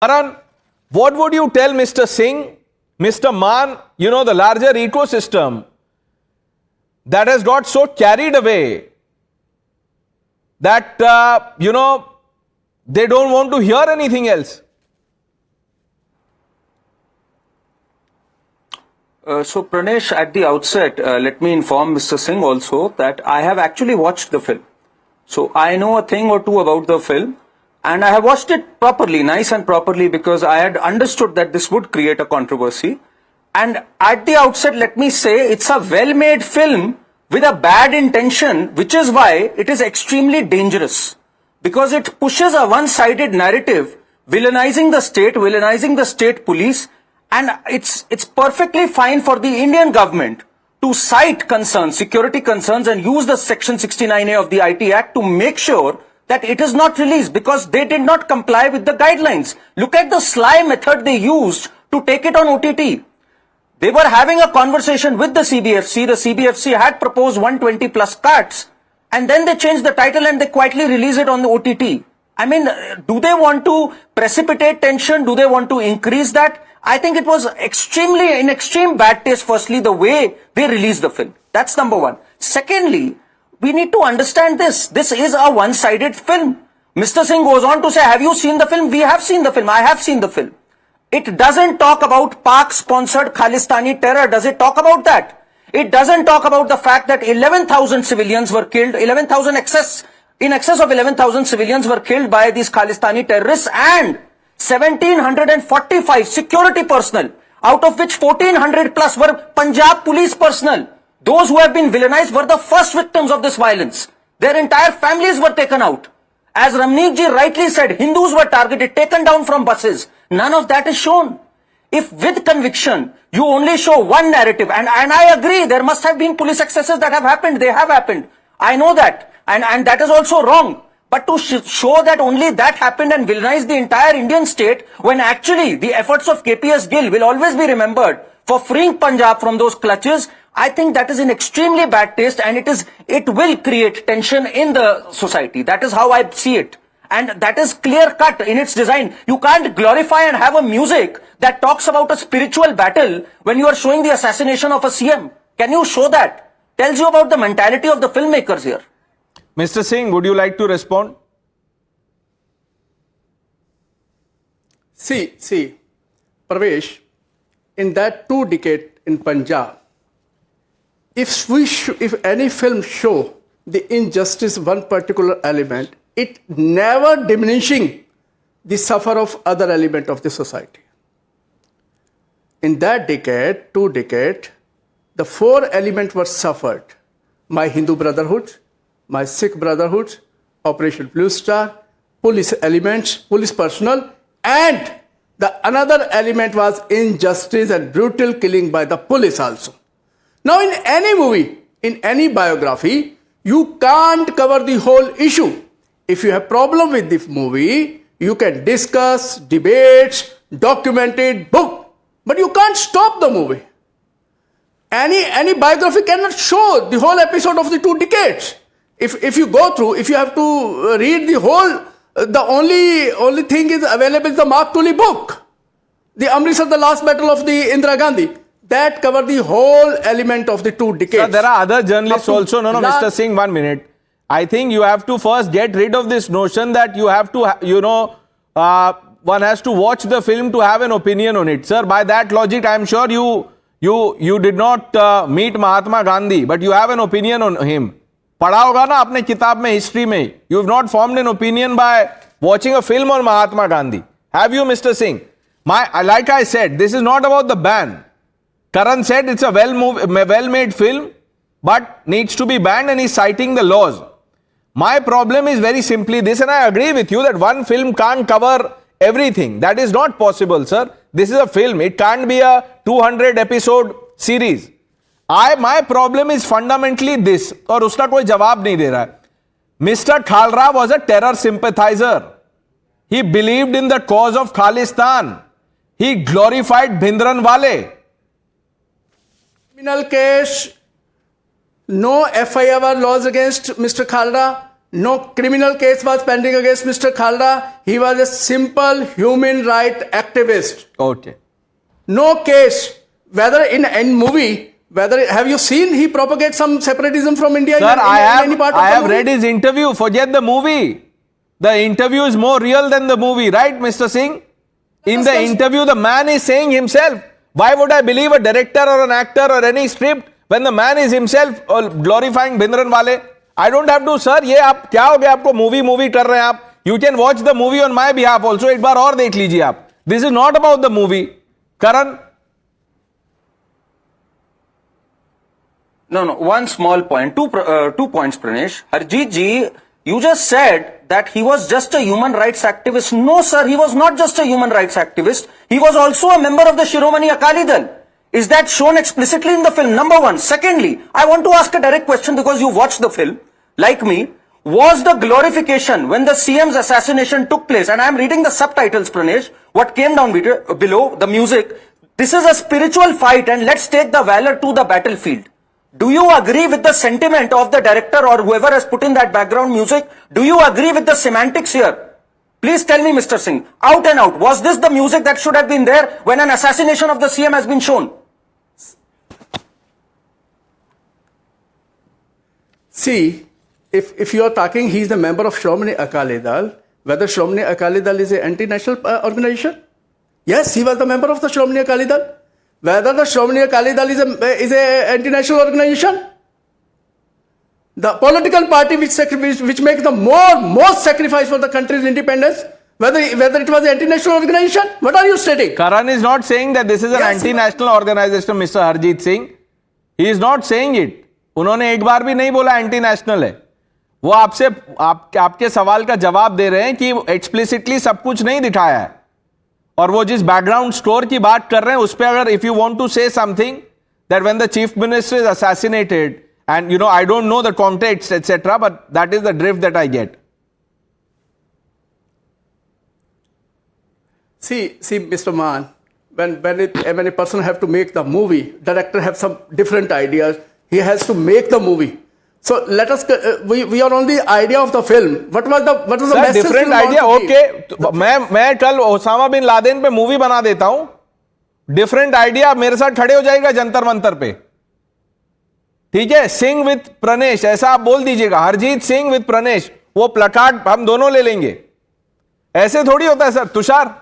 Karan, what would you tell Mr. Singh, Mr. Man, the larger ecosystem that has got so carried away that, they don't want to hear anything else? So Pranesh, at the outset, let me inform Mr. Singh also that I have actually watched the film. So I know a thing or two about the film, and I have watched it properly, nice and properly, because I had understood that this would create a controversy. And at the outset, let me say, it's a well-made film with a bad intention, which is why it is extremely dangerous. Because it pushes a one-sided narrative, villainizing the state police, and it's perfectly fine for the Indian government to cite concerns, security concerns, and use the Section 69A of the IT Act to make sure that it is not released because they did not comply with the guidelines. Look at the sly method they used to take it on OTT. They were having a conversation with the CBFC. The CBFC had proposed 120 plus cuts, and then they changed the title and they quietly released it on the OTT. I mean, do they want to precipitate tension? Do they want to increase that? I think it was in extreme bad taste, firstly, the way they released the film. That's number one. Secondly, we need to understand this. This is a one-sided film. Mr. Singh goes on to say, have you seen the film? We have seen the film. I have seen the film. It doesn't talk about Pak-sponsored Khalistani terror. Does it talk about that? It doesn't talk about the fact that 11,000 civilians were killed, in excess of 11,000 civilians were killed by these Khalistani terrorists, and 1,745 security personnel, out of which 1,400 plus were Punjab Police personnel. Those who have been villainized were the first victims of this violence. Their entire families were taken out. As Ramneek ji rightly said, Hindus were targeted, taken down from buses. None of that is shown. If with conviction, you only show one narrative, and I agree, there must have been police excesses that have happened. They have happened. I know that. And that is also wrong. But to show that only that happened and villainize the entire Indian state, when actually the efforts of KPS Gill will always be remembered for freeing Punjab from those clutches, I think that is in extremely bad taste, and it will create tension in the society. That is how I see it. And that is clear cut in its design. You can't glorify and have a music that talks about a spiritual battle when you are showing the assassination of a CM. Can you show that? Tells you about the mentality of the filmmakers here. Mr. Singh, would you like to respond? See, Parvesh, in that 2 decades in Punjab, if any film show the injustice one particular element, it never diminishing the suffer of other element of the society. In that decade, 2 decades, the 4 elements were suffered. My Hindu Brotherhood, my Sikh Brotherhood, Operation Blue Star, police elements, police personnel, and the another element was injustice and brutal killing by the police also. Now in any movie, in any biography, you can't cover the whole issue. If you have problem with this movie, you can discuss, debate, document it, book, but you can't stop the movie. Any biography cannot show the whole episode of the 2 decades. If you go through, if you have to read the whole, the only thing is available is the Mark Tully book, the Amritsar, the last battle of the Indira Gandhi. That cover the whole element of the 2 decades. Sir, there are other journalists also. No, Mr. Singh, 1 minute. I think you have to first get rid of this notion that you have to, one has to watch the film to have an opinion on it. Sir, by that logic, I am sure you did not meet Mahatma Gandhi, but you have an opinion on him. पढ़ा होगा ना अपने किताब में history में. You have not formed an opinion by watching a film on Mahatma Gandhi. Have you, Mr. Singh? Like I said, this is not about the ban. Karan said it's a well-made film, but needs to be banned, and he's citing the laws. My problem is very simply this, and I agree with you that one film can't cover everything. That is not possible, sir. This is a film. It can't be a 200 episode series. My problem is fundamentally this, और उसका कोई जवाब नहीं दे रहा है. Mr. Khalra was a terror sympathizer. He believed in the cause of Khalistan. He glorified Bhindranwale. Criminal case, no FIR laws against Mr. Khalra, No criminal case was pending against Mr. Khalda. He was a simple human right activist. Okay. No case, whether in movie, whether have you seen he propagates some separatism from India? Sir, in any part of I the have movie? read his interview. Forget the movie. The interview is more real than the movie, right, Mr. Singh? In the interview, the man is saying himself. Why would I believe a director or an actor or any script when the man is himself glorifying Bhindran wale? I don't have to, sir. ये आप क्या हो गया आपको movie कर रहे हैं आप? You can watch the movie on my behalf also. एक बार और देख लीजिए आप. This is not about the movie. Karan. No, one small point. Two points, Pranesh. Harjeet ji, you just said that he was just a human rights activist. No, sir, he was not just a human rights activist. He was also a member of the Shiromani Akali Dal. Is that shown explicitly in the film? Number one. Secondly, I want to ask a direct question because you watched the film, like me. Was the glorification when the CM's assassination took place, and I am reading the subtitles, Pranesh, what came down below, the music, this is a spiritual fight and let's take the valor to the battlefield. Do you agree with the sentiment of the director or whoever has put in that background music? Do you agree with the semantics here? Please tell me, Mr. Singh, out and out, was this the music that should have been there when an assassination of the CM has been shown? See, if you are talking, he is the member of Shiromani Akali Dal. Whether Shiromani Akali Dal is an anti-national organization? Yes, he was the member of the Shiromani Akali Dal. Whether the Shiromani Akali Dal is a anti-national organization? The political party which makes the most sacrifice for the country's independence, whether it was an anti-national organization? What are you stating? Karan is not saying that this is an anti-national organization, Mr. Harjeet Singh. He is not saying it. उन्होंने एक बार भी नहीं बोला anti national है. वो आपके सवाल का जवाब दे रहे हैं कि एक्सप्लिसिटली सब कुछ नहीं दिखाया है. और वो जिस बैकग्राउंड स्कोर की बात कर रहे हैं उस पे अगर if you want to say something that when the chief minister is assassinated and you know I don't know the context et cetera but that is the drift that I get. See, Mr. Mann, when a person have to make the movie, director have some different ideas. He has to make the movie. So let us. We are on the idea of the film. What was the message? Different idea. Okay. मैं कल Osama bin Laden पे movie बना देता हूं. Different idea मेरे साथ खड़े हो जाएगा जंतर मंतर पे. ठीक है. सिंह विद प्रणेश ऐसा आप बोल दीजिएगा. हरजीत सिंह विद प्रणेश वो प्लकार्ड हम दोनों ले लेंगे. ऐसे थोड़ी होता है सर. तुषार